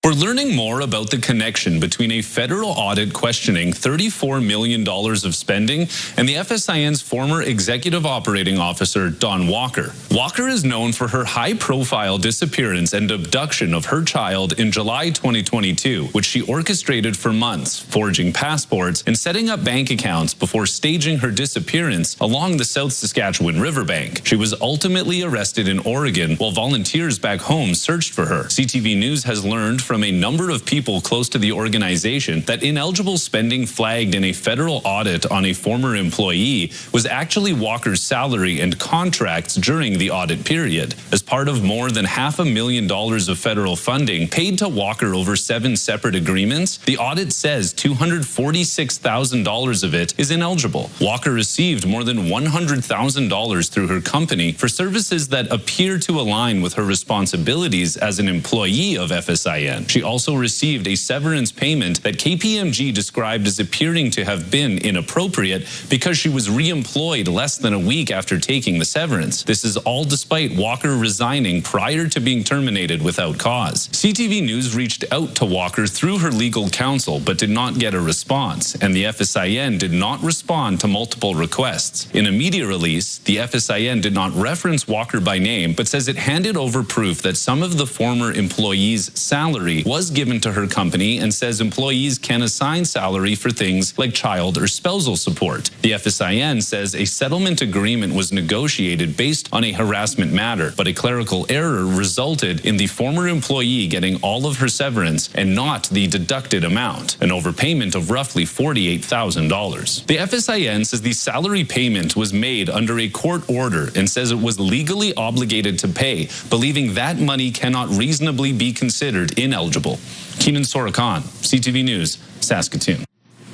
We're learning more about the connection between a federal audit questioning $34 million of spending and the FSIN's former executive operating officer, Dawn Walker. Walker is known for her high-profile disappearance and abduction of her child in July 2022, which she orchestrated for months, forging passports and setting up bank accounts before staging her disappearance along the South Saskatchewan riverbank. She was ultimately arrested in Oregon while volunteers back home searched for her. CTV News has learned from a number of people close to the organization that ineligible spending flagged in a federal audit on a former employee was actually Walker's salary and contracts during the audit period. As part of more than $500,000 of federal funding paid to Walker over 7 separate agreements, the audit says $246,000 of it is ineligible. Walker received more than $100,000 through her company for services that appear to align with her responsibilities as an employee of FSIN. She also received a severance payment that KPMG described as appearing to have been inappropriate because she was re-employed less than a week after taking the severance. This is all despite Walker resigning prior to being terminated without cause. CTV News reached out to Walker through her legal counsel but did not get a response, and the FSIN did not respond to multiple requests. In a media release, the FSIN did not reference Walker by name but says it handed over proof that some of the former employees' salary was given to her company and says employees can assign salary for things like child or spousal support. The FSIN says a settlement agreement was negotiated based on a harassment matter, but a clerical error resulted in the former employee getting all of her severance and not the deducted amount, an overpayment of roughly $48,000. The FSIN says the salary payment was made under a court order and says it was legally obligated to pay, believing that money cannot reasonably be considered ineligible. Keenan Sorokan, CTV News, Saskatoon.